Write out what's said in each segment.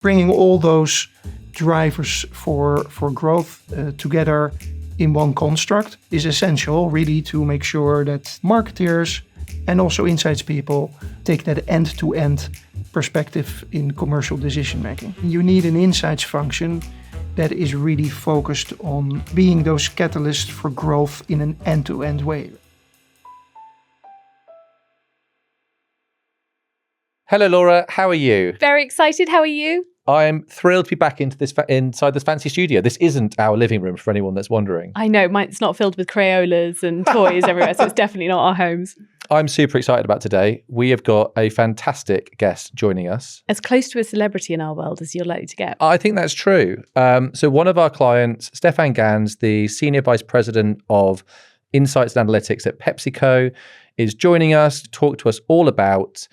bringing all those drivers for growth together in one construct is essential, really, to make sure that marketers and also insights people take that end-to-end perspective in commercial decision making. You need an insights function that is really focused on being those catalysts for growth in an end-to-end way. Hello, Laura. How are you? Very excited. How are you? I'm thrilled to be back inside this fancy studio. This isn't our living room for anyone that's wondering. I know, mine's not filled with Crayolas and toys everywhere, so it's definitely not our homes. I'm super excited about today. We have got a fantastic guest joining us. As close to a celebrity in our world as you're likely to get. I think that's true. So one of our clients, Stephan Gans, the Senior Vice President of Insights and Analytics at PepsiCo, is joining us to talk to us all about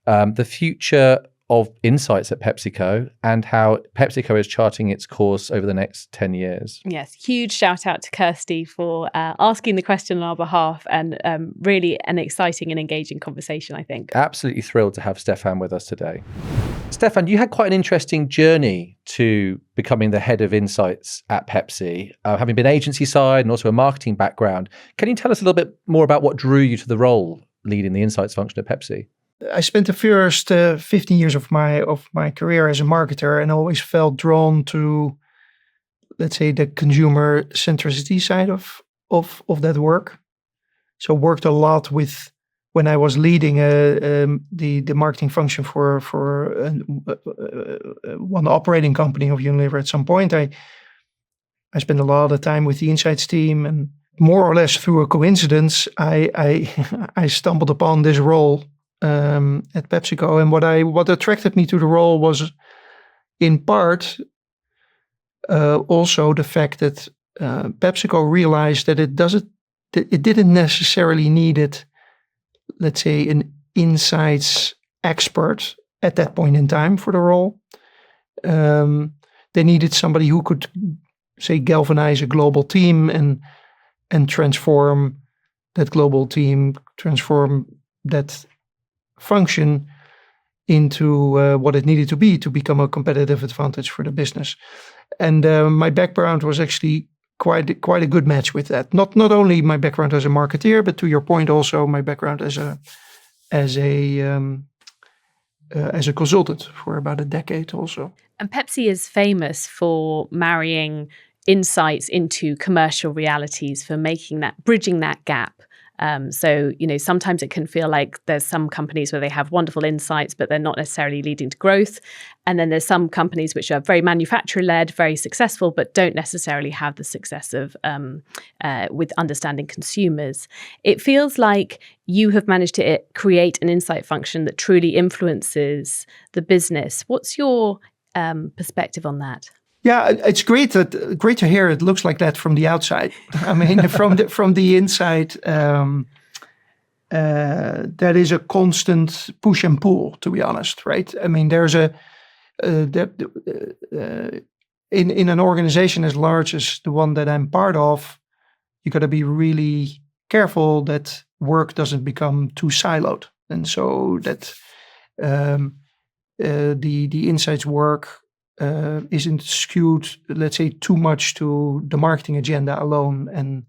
the future of insights at PepsiCo and how PepsiCo is charting its course over the next 10 years. Yes, huge shout out to Kirsty for asking the question on our behalf, and really an exciting and engaging conversation, I think. Absolutely thrilled to have Stephan with us today. Stephan, you had quite an interesting journey to becoming the head of insights at Pepsi, having been agency side and also a marketing background. Can you tell us a little bit more about what drew you to the role leading the insights function at Pepsi? I spent the first 15 years of my career as a marketer and always felt drawn to, let's say, the consumer centricity side of that work. So worked a lot with, when I was leading the marketing function for one operating company of Unilever at some point, I spent a lot of time with the insights team, and more or less through a coincidence, I stumbled upon this role at PepsiCo, and what attracted me to the role was, in part, also the fact that PepsiCo realized that it didn't necessarily need let's say, an insights expert at that point in time for the role. They needed somebody who could, say, galvanize a global team and transform that global team, transform that function into what it needed to be to become a competitive advantage for the business. And my background was actually quite a good match with that. Not only my background as a marketeer, but to your point, also my background as a consultant for about a decade also. And Pepsi is famous for marrying insights into commercial realities, for bridging that gap. So, sometimes it can feel like there's some companies where they have wonderful insights, but they're not necessarily leading to growth. And then there's some companies which are very manufacturer-led, very successful, but don't necessarily have the success of with understanding consumers. It feels like you have managed to create an insight function that truly influences the business. What's your perspective on that? Yeah, it's great to hear it looks like that from the outside. I mean, from the inside, that is a constant push and pull, to be honest, right? I mean, there's in an organization as large as the one that I'm part of, you got to be really careful that work doesn't become too siloed, and so that the insights work isn't skewed, let's say, too much to the marketing agenda alone, and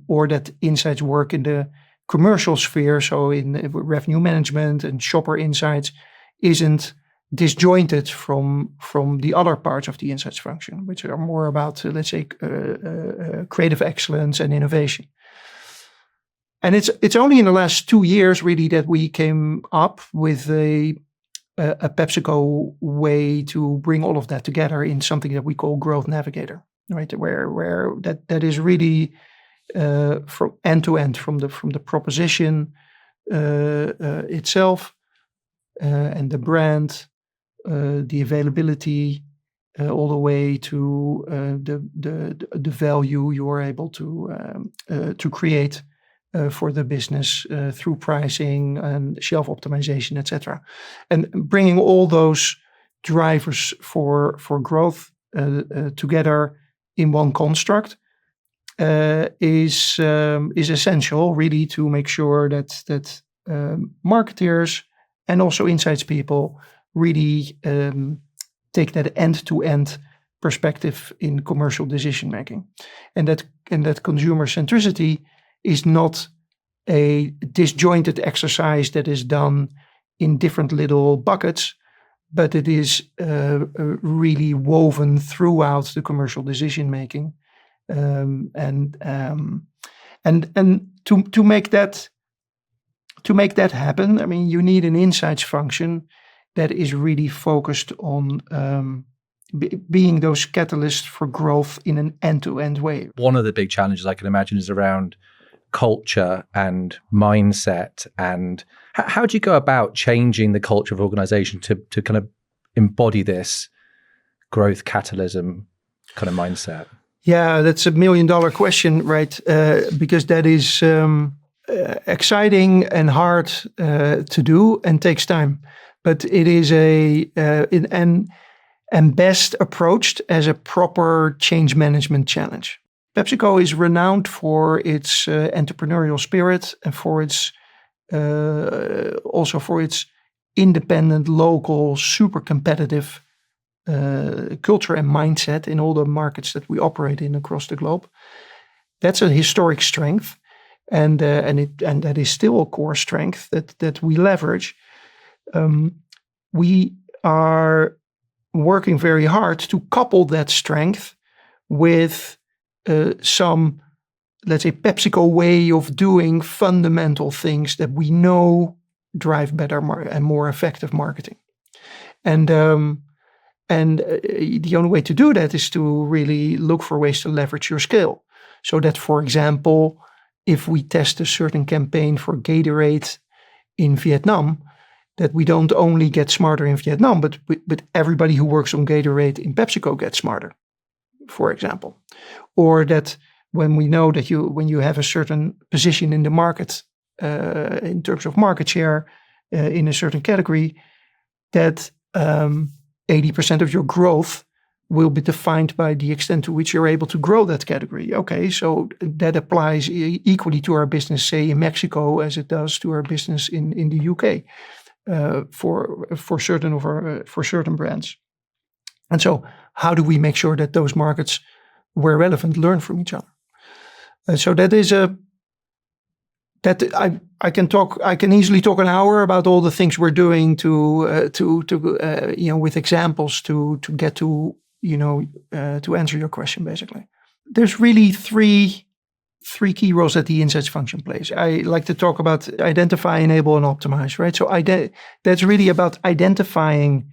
or that insights work in the commercial sphere, so in revenue management and shopper insights, isn't disjointed from the other parts of the insights function, which are more about, let's say, creative excellence and innovation. And it's only in the last 2 years really that we came up with a PepsiCo way to bring all of that together in something that we call Growth Navigator, right? Where that is really from end to end, from the proposition itself and the brand, the availability, all the way to the value you are able to create for the business through pricing and shelf optimization, etc. And bringing all those drivers for growth together in one construct is essential, really, to make sure that marketers and also insights people really take that end-to-end perspective in commercial decision making, and that consumer centricity is not a disjointed exercise that is done in different little buckets, but it is really woven throughout the commercial decision making, and to make that happen, I mean, you need an insights function that is really focused on being those catalysts for growth in an end-to-end way. One of the big challenges I can imagine is around culture and mindset. And how do you go about changing the culture of organization to kind of embody this growth catalysm kind of mindset? Yeah, that's $1 million question, right? Because that is exciting and hard to do and takes time. But it is and best approached as a proper change management challenge. PepsiCo is renowned for its entrepreneurial spirit and for its also for its independent, local, super competitive culture and mindset in all the markets that we operate in across the globe. That's a historic strength, and that is still a core strength that we leverage. We are working very hard to couple that strength with some, let's say, PepsiCo way of doing fundamental things that we know drive better and more effective marketing. And the only way to do that is to really look for ways to leverage your scale. So that, for example, if we test a certain campaign for Gatorade in Vietnam, that we don't only get smarter in Vietnam, but everybody who works on Gatorade in PepsiCo gets smarter, for example. Or that when we know that when you have a certain position in the market, in terms of market share in a certain category, that 80% of your growth will be defined by the extent to which you're able to grow that category. Okay, so that applies equally to our business, say in Mexico, as it does to our business in the UK. For certain brands. And so how do we make sure that those markets where relevant learn from each other? So that is I can easily talk an hour about all the things we're doing to with examples to get to answer your question. Basically, there's really three key roles that the insights function plays. I like to talk about identify, enable, and optimize, right? So that's really about identifying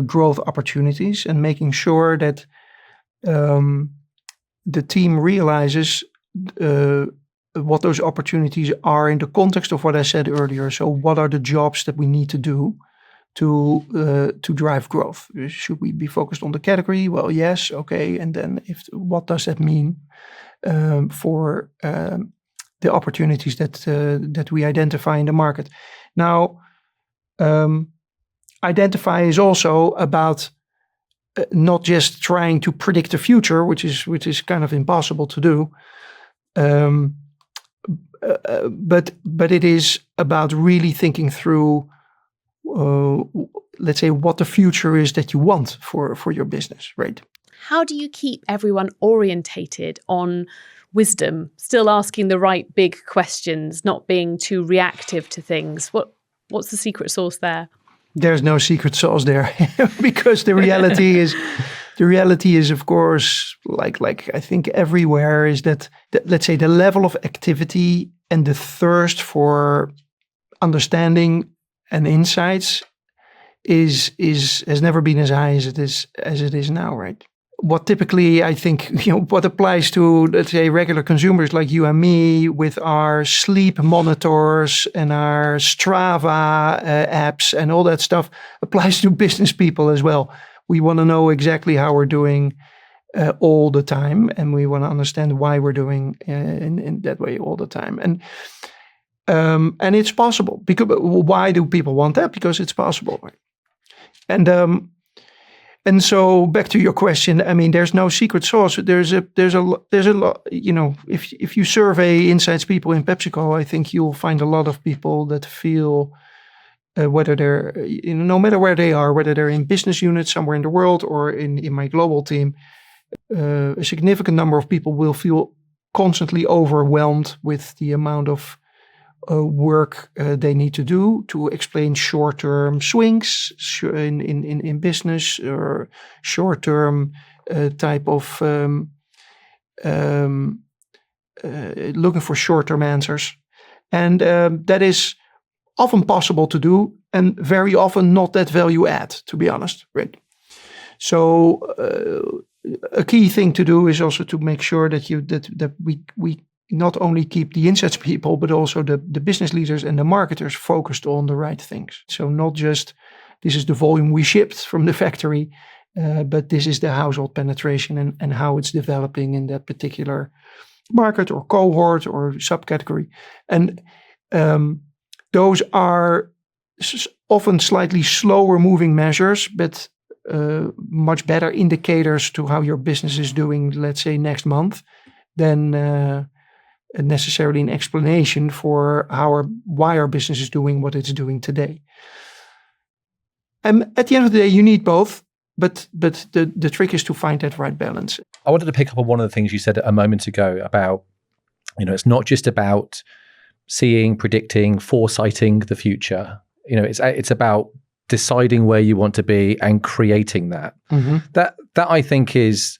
growth opportunities and making sure that the team realizes what those opportunities are in the context of what I said earlier. So what are the jobs that we need to do to drive growth? Should we be focused on the category? Well, yes, okay. And then what does that mean for the opportunities that we identify in the market? Now, identify is also about not just trying to predict the future, which is kind of impossible to do, but it is about really thinking through, let's say, what the future is that you want for your business, right? How do you keep everyone orientated on wisdom, still asking the right big questions, not being too reactive to things? What's the secret sauce there? There's no secret sauce there, because the reality is, of course, like I think everywhere, is that let's say the level of activity and the thirst for understanding and insights has never been as high as it is now, right? What typically, I think, what applies to, let's say, regular consumers like you and me with our sleep monitors and our Strava apps and all that stuff, applies to business people as well. We want to know exactly how we're doing all the time, and we want to understand why we're doing in that way all the time. And it's possible. Because why do people want that? Because it's possible, right? And so back to your question, I mean, there's no secret sauce. There's a lot. If you survey insights people in PepsiCo, I think you'll find a lot of people that feel whether they're, no matter where they are, whether they're in business units somewhere in the world or in my global team, a significant number of people will feel constantly overwhelmed with the amount of work they need to do to explain short-term swings in business, or short-term type of looking for short-term answers. And that is often possible to do, and very often not that value add, to be honest, right? So a key thing to do is also to make sure that we not only keep the insights people, but also the business leaders and the marketers focused on the right things. So not just this is the volume we shipped from the factory, but this is the household penetration and how it's developing in that particular market or cohort or subcategory. And those are often slightly slower moving measures, but much better indicators to how your business is doing, let's say next month, than necessarily an explanation for why our business is doing what it's doing today. And at the end of the day, you need both, but the trick is to find that right balance. I wanted to pick up on one of the things you said a moment ago about, it's not just about seeing, predicting, foresighting the future. It's about deciding where you want to be and creating that. Mm-hmm. That I think is,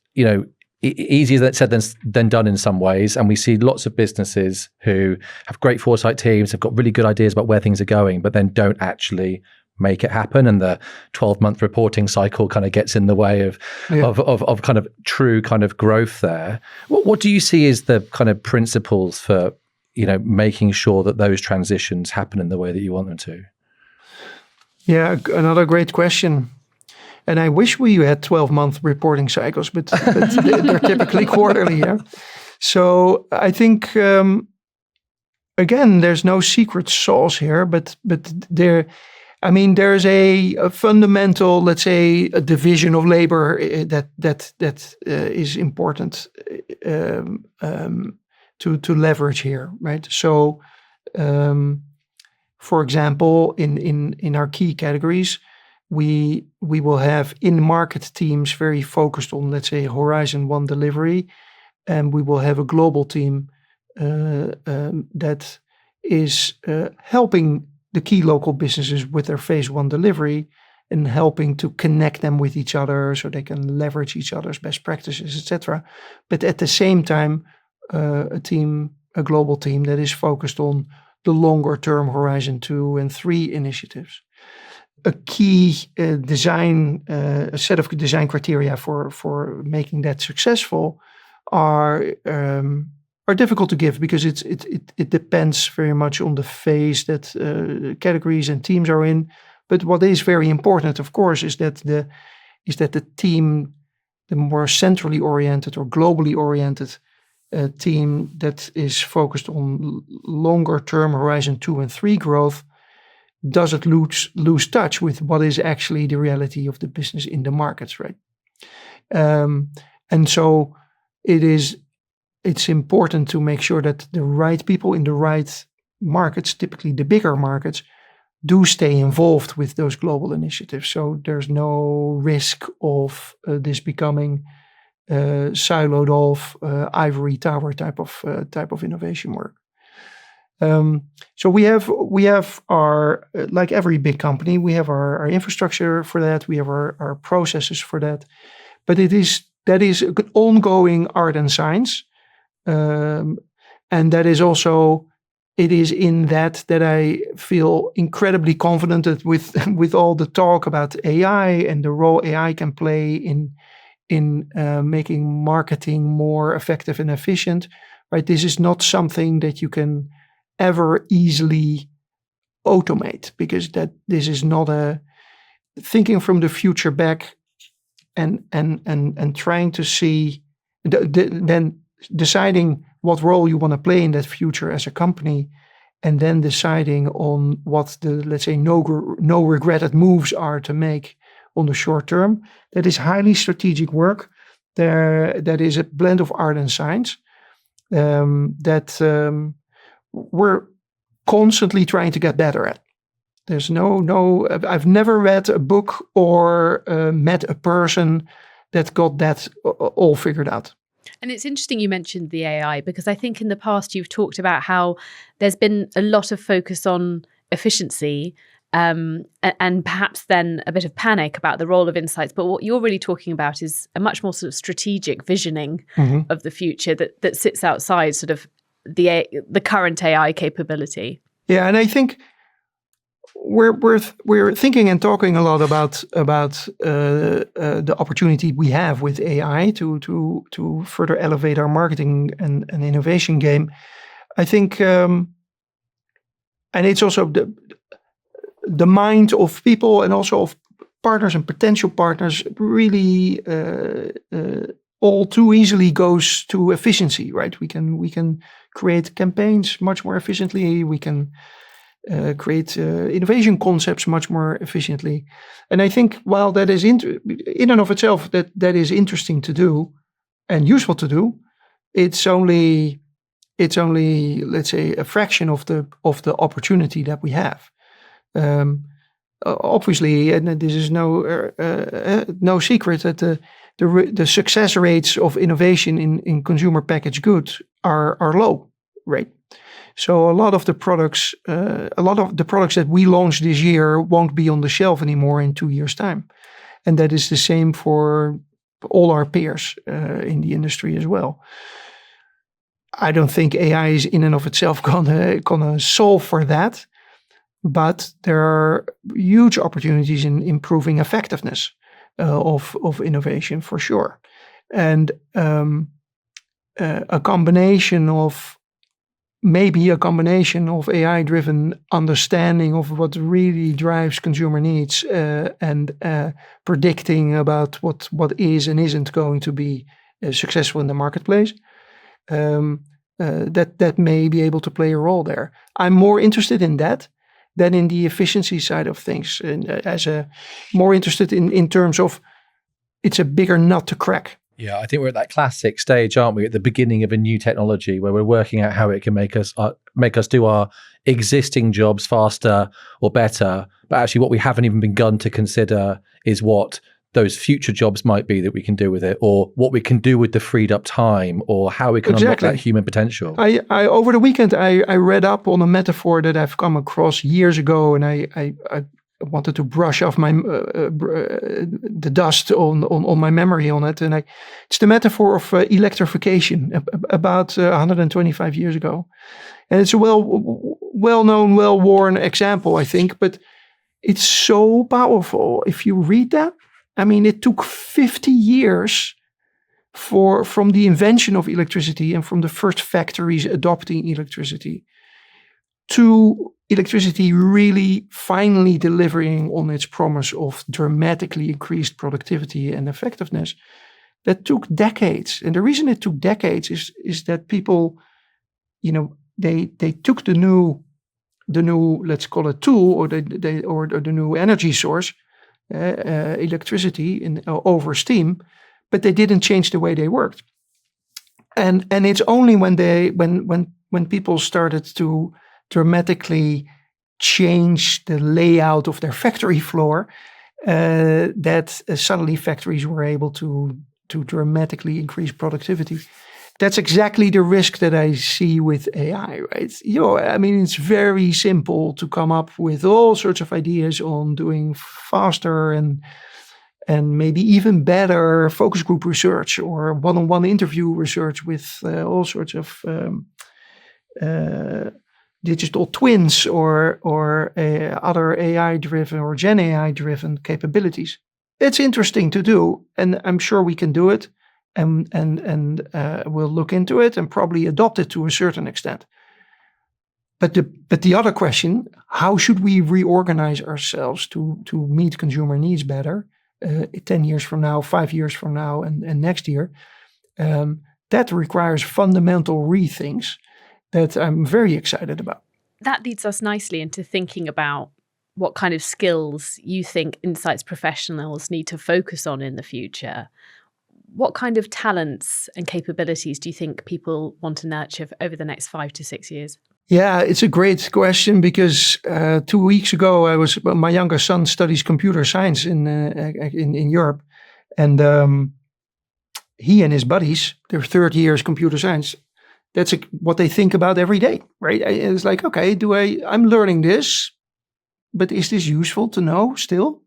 easier said than done in some ways. And we see lots of businesses who have great foresight teams, have got really good ideas about where things are going, but then don't actually make it happen. And the 12-month reporting cycle kind of gets in the way of kind of true kind of growth there. What do you see as the kind of principles for, making sure that those transitions happen in the way that you want them to? Yeah, another great question. And I wish we had 12-month reporting cycles, but they're typically quarterly. Yeah. So I think, again, there's no secret sauce here, but there's a fundamental, let's say, a division of labor that is important to leverage here, right? So, for example, in our key categories, we will have in-market teams very focused on, let's say, Horizon 1 delivery, and we will have a global team that is helping the key local businesses with their phase 1 delivery and helping to connect them with each other so they can leverage each other's best practices, etc. But at the same time, a global team that is focused on the longer term Horizon 2 and 3 initiatives. A key a set of design criteria for making that successful are difficult to give because it depends very much on the phase that categories and teams are in. But what is very important, of course, is that the team, the more centrally oriented or globally oriented team that is focused on longer term Horizon 2 and 3 growth, doesn't lose touch with what is actually the reality of the business in the markets, right? And so it's important to make sure that the right people in the right markets, typically the bigger markets, do stay involved with those global initiatives. So there's no risk of this becoming siloed off ivory tower type of innovation work. So we have our, like every big company, we have our infrastructure for that. We have our processes for that. But that is an ongoing art and science. And that is also, it is in that I feel incredibly confident that with all the talk about AI and the role AI can play in making marketing more effective and efficient, right? This is not something that you can ever easily automate, because this is not a thinking from the future back and trying to see then deciding what role you want to play in that future as a company, and then deciding on what the, let's say, no regretted moves are to make on the short term. That is highly strategic work. That is a blend of art and science that we're constantly trying to get better at. There's no. I've never read a book or met a person that got that all figured out. And it's interesting you mentioned the AI, because I think in the past you've talked about how there's been a lot of focus on efficiency, and perhaps then a bit of panic about the role of insights. But what you're really talking about is a much more sort of strategic visioning of the future that sits outside sort of the current AI capability. Yeah, and I think we're thinking and talking a lot about the opportunity we have with AI to further elevate our marketing and innovation game. I think, and it's also the mind of people and also of partners and potential partners really all too easily goes to efficiency, right? We can create campaigns much more efficiently. We can create innovation concepts much more efficiently. And I think while that is in and of itself, that is interesting to do and useful to do, it's only let's say a fraction of the opportunity that we have. Obviously, and this is no secret that the success rates of innovation in consumer packaged goods are low, right? So a lot of the products that we launch this year won't be on the shelf anymore in 2 years' time, and that is the same for all our peers in the industry as well. I don't think AI is in and of itself gonna solve for that, but there are huge opportunities in improving effectiveness of innovation for sure, and a combination of AI-driven understanding of what really drives consumer needs and predicting about what is and isn't going to be successful in the marketplace. That may be able to play a role there. I'm more interested in that than in the efficiency side of things, and more interested in terms of it's a bigger nut to crack. Yeah, I think we're at that classic stage, aren't we, at the beginning of a new technology where we're working out how it can make us do our existing jobs faster or better. But actually what we haven't even begun to consider is what those future jobs might be that we can do with it, or what we can do with the freed up time, or how we can unlock that human potential. I over the weekend, I read up on a metaphor that I've come across years ago, and I wanted to brush off my the dust on my memory on it, and it's the metaphor of electrification about 125 years ago, and it's a well-known, well-worn example, I think, but it's so powerful. If you read that, I mean, it took 50 years from the invention of electricity and from the first factories adopting electricity to electricity really finally delivering on its promise of dramatically increased productivity and effectiveness. That took decades. And the reason it took decades is that people, they took the new, let's call it tool, or the new energy source, electricity over steam, but they didn't change the way they worked. And it's only when people started to dramatically change the layout of their factory floor that suddenly factories were able to dramatically increase productivity. That's exactly the risk that I see with AI, right? I mean, it's very simple to come up with all sorts of ideas on doing faster and maybe even better focus group research or one-on-one interview research with all sorts of digital twins or other AI-driven or Gen AI-driven capabilities. It's interesting to do, and I'm sure we can do it. And we'll look into it and probably adopt it to a certain extent. But the other question, how should we reorganize ourselves to meet consumer needs better 10 years from now, 5 years from now, and next year? That requires fundamental rethinks that I'm very excited about. That leads us nicely into thinking about what kind of skills you think insights professionals need to focus on in the future. What kind of talents and capabilities do you think people want to nurture over the next 5 to 6 years? Yeah, it's a great question because 2 weeks ago my younger son studies computer science in Europe, and he and his buddies, their third year is computer science. That's what they think about every day, right? It's like, okay, I'm learning this, but is this useful to know still?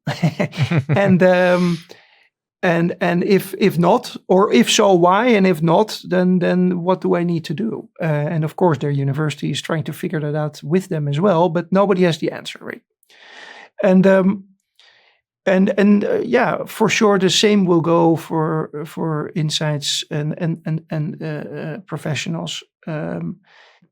And if not, or if so, why? And if not, then what do I need to do? And of course, their university is trying to figure that out with them as well, but nobody has the answer, right? And yeah, for sure, the same will go for insights and professionals.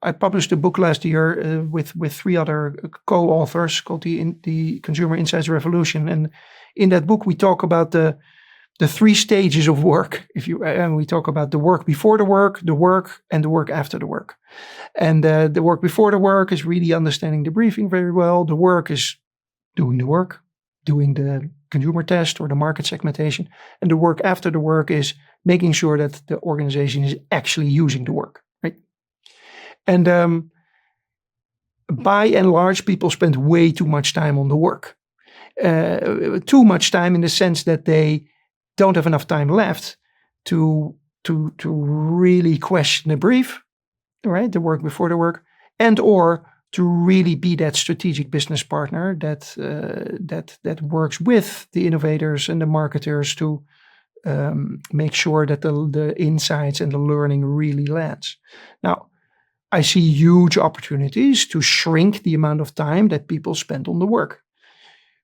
I published a book last year with 3 other co-authors called the Consumer Insights Revolution, and in that book we talk about the 3 stages of work. And we talk about the work before the work, and the work after the work. And the work before the work is really understanding the briefing very well. The work is doing the work, doing the consumer test or the market segmentation. And the work after the work is making sure that the organization is actually using the work, right? And by and large, people spend way too much time on the work. Too much time in the sense that they don't have enough time left to really question the brief, right? The work before the work, and or to really be that strategic business partner that works with the innovators and the marketers to make sure that the insights and the learning really lands. Now, I see huge opportunities to shrink the amount of time that people spend on the work.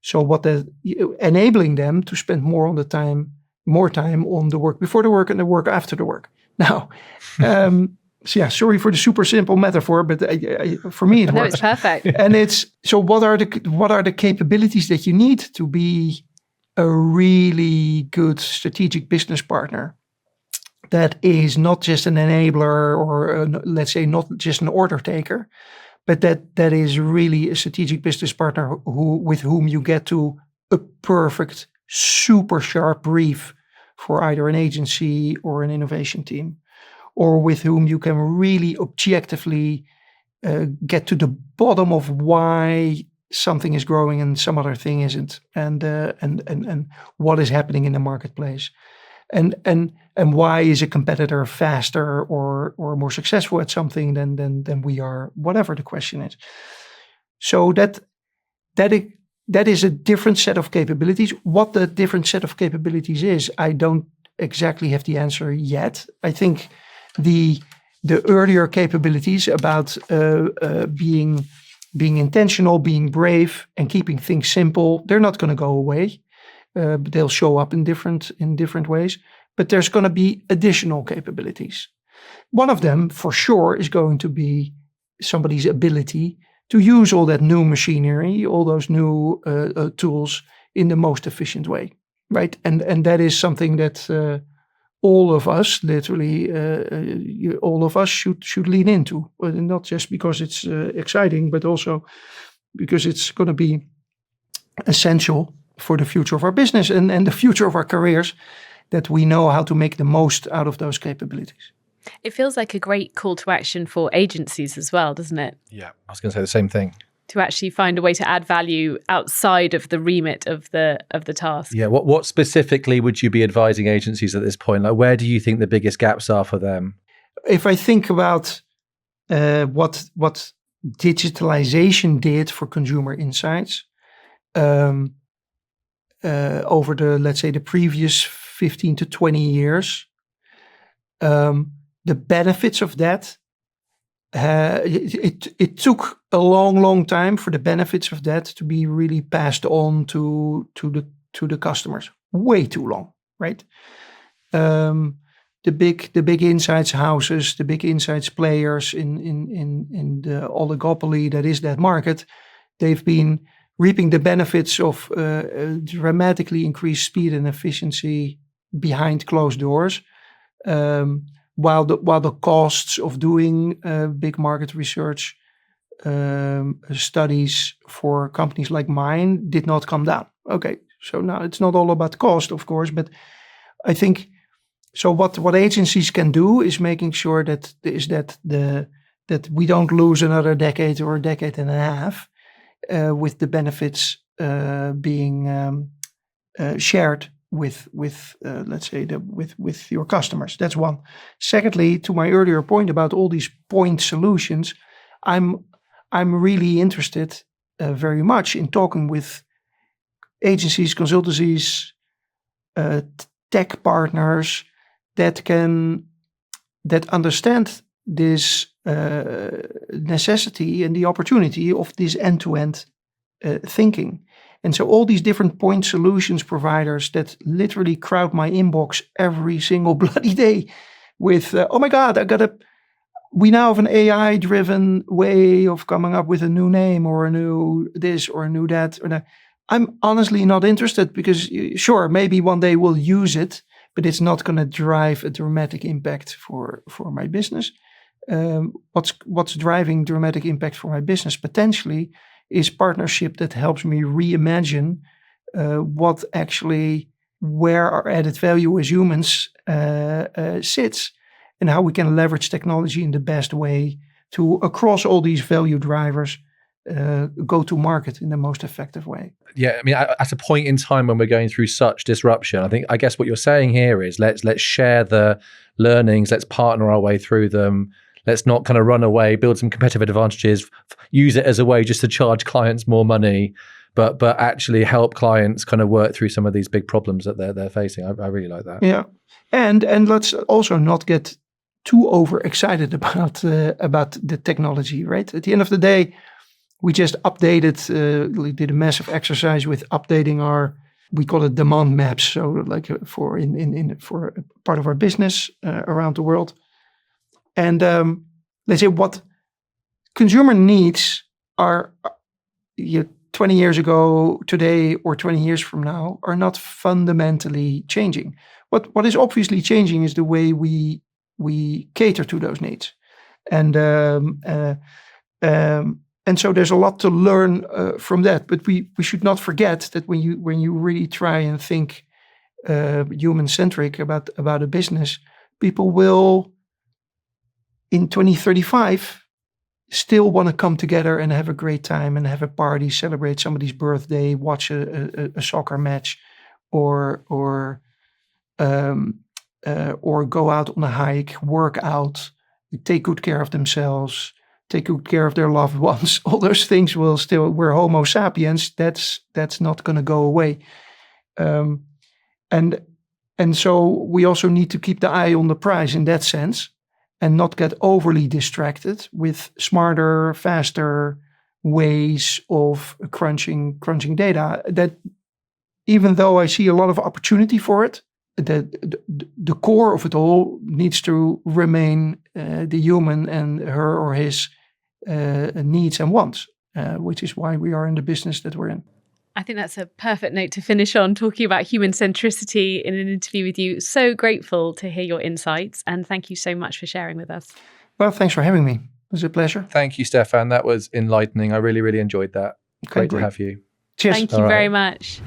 So enabling them to spend more time on the work before the work and the work after the work. Now, so yeah, sorry for the super simple metaphor, but for me it works. No, it's perfect. And what are the capabilities that you need to be a really good strategic business partner that is not just an enabler or let's say not just an order taker, but that is really a strategic business partner with whom you get to a perfect, super sharp brief for either an agency or an innovation team, or with whom you can really objectively get to the bottom of why something is growing and some other thing isn't, and what is happening in the marketplace, and why is a competitor faster or more successful at something than we are, whatever the question is. So that is a different set of capabilities. What the different set of capabilities is, I don't exactly have the answer yet. I think the earlier capabilities about being intentional, being brave, and keeping things simple, they're not going to go away. But they'll show up in different ways. But there's going to be additional capabilities. One of them, for sure, is going to be somebody's ability to use all that new machinery, all those new tools in the most efficient way, right? And that is something that all of us, literally, all of us should lean into, not just because it's exciting, but also because it's going to be essential for the future of our business and the future of our careers, that we know how to make the most out of those capabilities. It feels like a great call to action for agencies as well, doesn't it? Yeah, I was going to say the same thing. To actually find a way to add value outside of the remit of the task. Yeah, what specifically would you be advising agencies at this point? Like, where do you think the biggest gaps are for them? If I think about what digitalization did for consumer insights over the previous 15 to 20 years, the benefits of that, it took a long time for the benefits of that to be really passed on to the customers. Way too long, right? The big insights houses, the big insights players in the oligopoly that is that market, they've been reaping the benefits of dramatically increased speed and efficiency behind closed doors. While the costs of doing big market research studies for companies like mine did not come down. Okay, so now it's not all about cost, of course, but I think so. What agencies can do is making sure that that we don't lose another decade or a decade and a half with the benefits being shared with let's say with your customers. That's one. Secondly, to my earlier point about all these point solutions, I'm really interested very much in talking with agencies, consultancies, tech partners that understand this necessity and the opportunity of this end-to-end thinking. And so all these different point solutions providers that literally crowd my inbox every single bloody day with, oh my God, we now have an AI-driven way of coming up with a new name or a new this or a new that. I'm honestly not interested because sure, maybe one day we'll use it, but it's not going to drive a dramatic impact for my business. What's driving dramatic impact for my business potentially is partnership that helps me reimagine where our added value as humans sits and how we can leverage technology in the best way to, across all these value drivers, go to market in the most effective way. Yeah, I mean, at a point in time when we're going through such disruption, I guess what you're saying here is let's share the learnings, let's partner our way through them. Let's not kind of run away, build some competitive advantages, use it as a way just to charge clients more money, but actually help clients kind of work through some of these big problems that they're facing. I really like that. Yeah, and let's also not get too overexcited about the technology, right? At the end of the day, we just updated, we did a massive exercise with updating we call it demand maps. So like for a part of our business around the world. And let's say what consumer needs are 20 years ago, today, or 20 years from now are not fundamentally changing. What is obviously changing is the way we cater to those needs. And so there's a lot to learn from that. But we should not forget that when you really try and think human-centric about a business, people will, in 2035, still want to come together and have a great time and have a party, celebrate somebody's birthday, watch a soccer match, or go out on a hike, work out, take good care of themselves, take good care of their loved ones. All those things will still, we're Homo sapiens, that's not going to go away. And so we also need to keep the eye on the prize in that sense and not get overly distracted with smarter, faster ways of crunching data. That even though I see a lot of opportunity for it, the core of it all needs to remain the human and her or his needs and wants, which is why we are in the business that we're in. I think that's a perfect note to finish on, talking about human centricity in an interview with you. So grateful to hear your insights, and thank you so much for sharing with us. Well, thanks for having me. It was a pleasure. Thank you, Stephan. That was enlightening. I really, really enjoyed that. Okay, Great to have you. Cheers. Thank you very much.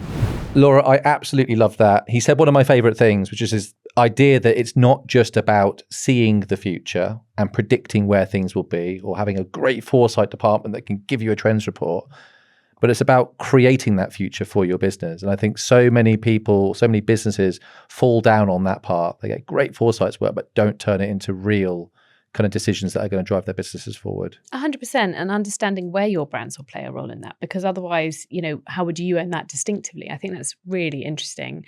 Laura, I absolutely love that. He said one of my favorite things, which is his idea that it's not just about seeing the future and predicting where things will be or having a great foresight department that can give you a trends report, but it's about creating that future for your business. And I think so many people, so many businesses fall down on that part. They get great foresights work, but don't turn it into real kind of decisions that are going to drive their businesses forward. 100%, and understanding where your brands will play a role in that, because otherwise, how would you own that distinctively? I think that's really interesting.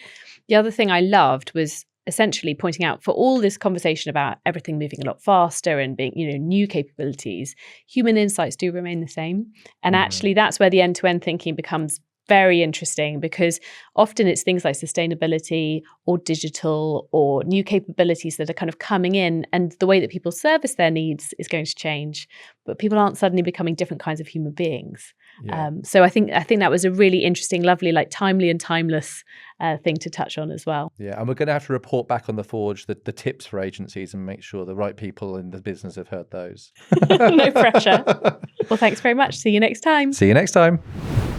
The other thing I loved was essentially pointing out, for all this conversation about everything moving a lot faster and being, new capabilities, human insights do remain the same. And actually that's where the end-to-end thinking becomes very interesting, because often it's things like sustainability or digital or new capabilities that are kind of coming in, and the way that people service their needs is going to change, but people aren't suddenly becoming different kinds of human beings. Yeah. So I think that was a really interesting, lovely, like timely and timeless thing to touch on as well. Yeah, and we're going to have to report back on the Forge the tips for agencies and make sure the right people in the business have heard those. No pressure. Well, thanks very much. See you next time. See you next time.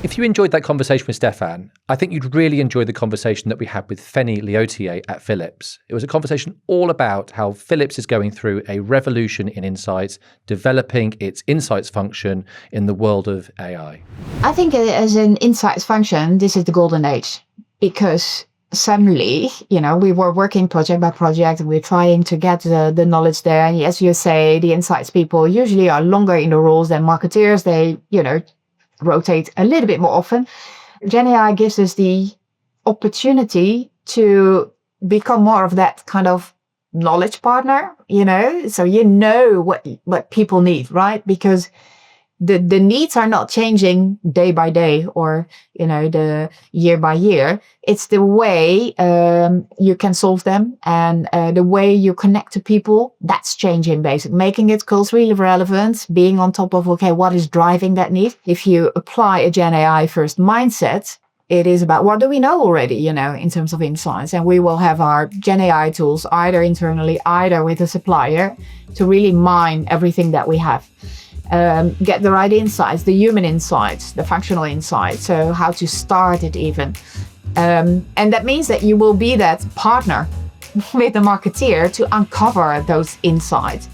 If you enjoyed that conversation with Stephan, I think you'd really enjoy the conversation that we had with Feni Leotier at Philips. It was a conversation all about how Philips is going through a revolution in insights, developing its insights function in the world of AI. I think as an insights function, this is the golden age, because suddenly, we were working project by project and we're trying to get the knowledge there. And as you say, the insights people usually are longer in the roles than marketeers. They, rotate a little bit more often. Gen AI gives us the opportunity to become more of that kind of knowledge partner, so what people need, right? Because the needs are not changing day by day or, the year by year. It's the way you can solve them and the way you connect to people, that's changing basically, making it culturally relevant, being on top of, what is driving that need? If you apply a Gen AI first mindset, it is about what do we know already, in terms of insights. And we will have our Gen AI tools either internally, either with a supplier to really mine everything that we have. Get the right insights, the human insights, the functional insights, so how to start it even. And that means that you will be that partner with the marketeer to uncover those insights.